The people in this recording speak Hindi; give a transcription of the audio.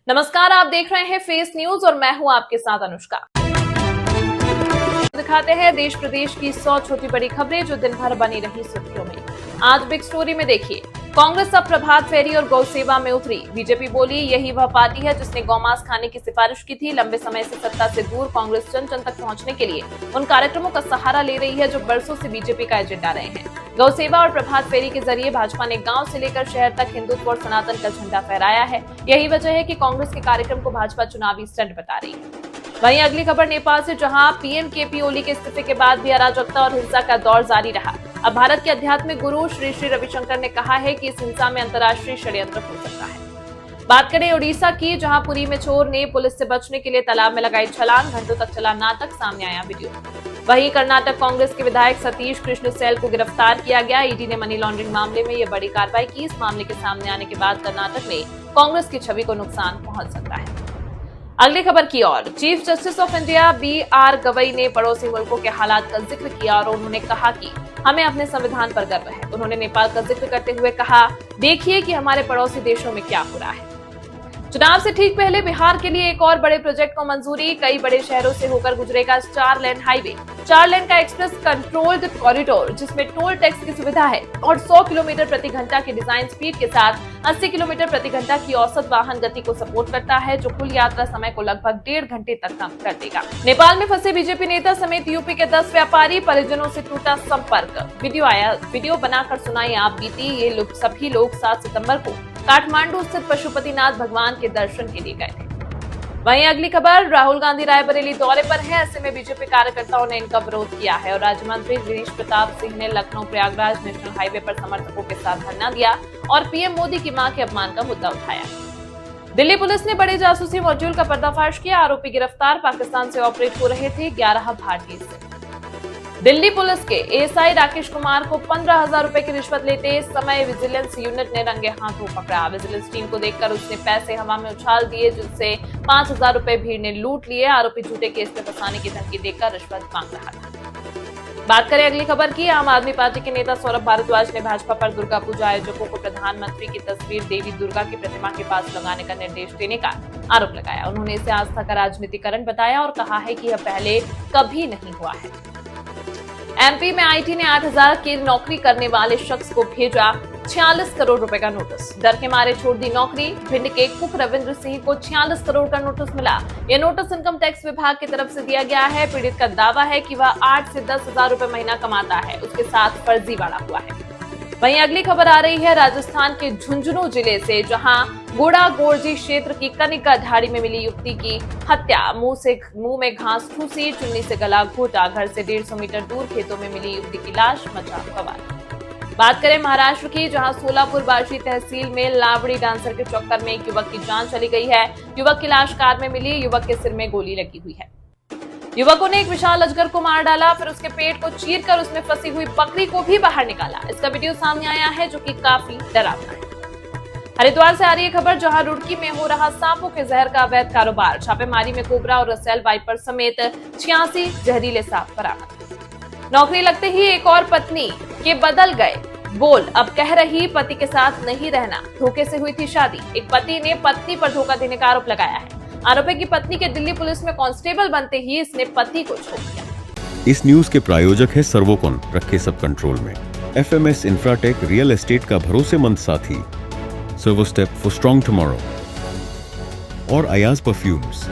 नमस्कार, आप देख रहे हैं फेस न्यूज और मैं हूं आपके साथ अनुष्का। दिखाते हैं देश प्रदेश की 100 छोटी बड़ी खबरें जो दिन भर बनी रही सुर्खियों में। आज बिग स्टोरी में देखिए, कांग्रेस अब प्रभात फेरी और गौ सेवा में उतरी। बीजेपी बोली यही वह पार्टी है जिसने गौमांस खाने की सिफारिश की थी। लंबे समय से सत्ता से दूर कांग्रेस जन जन तक पहुंचने के लिए उन कार्यक्रमों का सहारा ले रही है जो बरसों से बीजेपी का एजेंडा रहे हैं। गौ सेवा और प्रभात फेरी के जरिए भाजपा ने गांव से लेकर शहर तक हिंदुत्व और सनातन का झंडा फहराया है। यही वजह है कि कांग्रेस के कार्यक्रम को भाजपा चुनावी स्टंट बता रही है। वहीं अगली खबर नेपाल से, जहां पीएम केपी ओली के इस्तीफे के बाद भी अराजकता और हिंसा का दौर जारी रहा। अब भारत के आध्यात्मिक गुरु श्री श्री रविशंकर ने कहा है कि इस हिंसा में अंतर्राष्ट्रीय षड्यंत्र हो सकता है। बात करें उड़ीसा की, जहां पुरी में चोर ने पुलिस से बचने के लिए तालाब में लगाई छलांग। घंटों तक चला नाटक, सामने आया वीडियो। वहीं कर्नाटक कांग्रेस के विधायक सतीश कृष्ण सैल को गिरफ्तार किया गया। ईडी ने मनी लॉन्ड्रिंग मामले में यह बड़ी कार्रवाई की। इस मामले के सामने आने के बाद कर्नाटक में कांग्रेस की छवि को नुकसान पहुंच सकता है। अगली खबर की ओर, chief justice of India B R. Gavai ने पड़ोसी मुल्कों के हालात का जिक्र किया और उन्होंने कहा कि हमें अपने संविधान पर गर्व है। उन्होंने नेपाल का जिक्र करते हुए कहा, देखिए कि हमारे पड़ोसी देशों में क्या हो रहा है। चुनाव से ठीक पहले बिहार के लिए एक और बड़े प्रोजेक्ट को मंजूरी। कई बड़े शहरों से होकर गुजरेगा 4 लेन हाईवे, 4 लेन का एक्सप्रेस कंट्रोल्ड कॉरिडोर जिसमें टोल टैक्स की सुविधा है और 100 किलोमीटर प्रति घंटा की डिजाइन स्पीड के साथ 80 किलोमीटर प्रति घंटा की औसत वाहन गति को सपोर्ट करता है, जो कुल यात्रा समय को लगभग 1.5 घंटे तक कम कर देगा। नेपाल में फंसे बीजेपी नेता समेत यूपी के 10 व्यापारी, परिजनों से टूटा संपर्क। वीडियो बनाकर सुनाई आप बीती। ये सभी लोग 7 सितम्बर को काठमांडू स्थित पशुपतिनाथ भगवान के दर्शन के लिए गए थे। वहीं अगली खबर, राहुल गांधी रायबरेली दौरे पर है। ऐसे में बीजेपी कार्यकर्ताओं ने इनका विरोध किया है और राज्य मंत्री गिरीश प्रताप सिंह ने लखनऊ प्रयागराज नेशनल हाईवे पर समर्थकों के साथ धरना दिया और पीएम मोदी की मां के अपमान का मुद्दा उठाया। दिल्ली पुलिस ने बड़े जासूसी मॉड्यूल का पर्दाफाश किया। आरोपी गिरफ्तार, पाकिस्तान से ऑपरेट हो रहे थे 11 भारतीय से। दिल्ली पुलिस के एएसआई राकेश कुमार को 15,000 रुपए की रिश्वत लेते समय विजिलेंस यूनिट ने रंगे हाथों पकड़ा। विजिलेंस टीम को देखकर उसने पैसे हवा में उछाल दिए, जिससे 5,000 रुपए भीड़ ने लूट लिए। आरोपी झूठे केस में फंसाने की धमकी देकर रिश्वत मांग रहा था। बात करें अगली खबर की, आम आदमी पार्टी के नेता सौरभ भारद्वाज ने भाजपा पर दुर्गा पूजा आयोजकों को प्रधानमंत्री की तस्वीर देवी दुर्गा की प्रतिमा के पास लगाने का निर्देश देने का आरोप लगाया। उन्होंने इसे आस्था का राजनीतिकरण बताया और कहा है कि यह पहले कभी नहीं हुआ है। एमपी में आईटी ने 8,000 की नौकरी करने वाले शख्स को भेजा 46 करोड़ रुपए का नोटिस। डर के मारे छोड़ दी नौकरी। भिंड के कुक रविंद्र सिंह को 46 करोड़ का नोटिस मिला। यह नोटिस इनकम टैक्स विभाग की तरफ से दिया गया है। पीड़ित का दावा है कि वह 8 से 10,000 रुपए महीना कमाता है। उसके साथ फर्जीवाड़ा हुआ है। वहीं अगली खबर आ रही है राजस्थान के झुंझुनू जिले से, जहां गोड़ा गोरजी क्षेत्र की कनिका ढाड़ी में मिली युवती की हत्या। मुंह में घास ठूसी, चुन्नी से गला घोटा। घर से 150 मीटर दूर खेतों में मिली युवती की लाश, मचा बवाल। बात करें महाराष्ट्र की, जहां सोलापुर बार्शी तहसील में लावड़ी डांसर के चक्कर में एक युवक की जान चली गई है। युवक की लाश कार में मिली। युवक के सिर में गोली लगी हुई है। युवकों ने एक विशाल अजगर को मार डाला, फिर उसके पेट को चीरकर उसमें फंसी हुई बकरी को भी बाहर निकाला। इसका वीडियो सामने आया है जो कि काफी डरावना है। हरिद्वार से आ रही है खबर, जहां रुड़की में हो रहा सांपों के जहर का अवैध कारोबार। छापेमारी में कोबरा और रसेल वाइपर समेत 86 जहरीले सांप बरामद। नौकरी लगते ही एक और पत्नी के बदल गए बोल। अब कह रही पति के साथ नहीं रहना, धोखे से हुई थी शादी। एक पति ने पत्नी पर धोखा देने का आरोप लगाया है। आरोपी की पत्नी के दिल्ली पुलिस में कांस्टेबल बनते ही इसने पति को छोड़ दिया। इस न्यूज के प्रायोजक है सर्वोकॉन, रखे सब कंट्रोल में। FMS इंफ्राटेक, रियल एस्टेट का भरोसेमंद साथी। Servo step for strong tomorrow और अयाज परफ्यूम्स।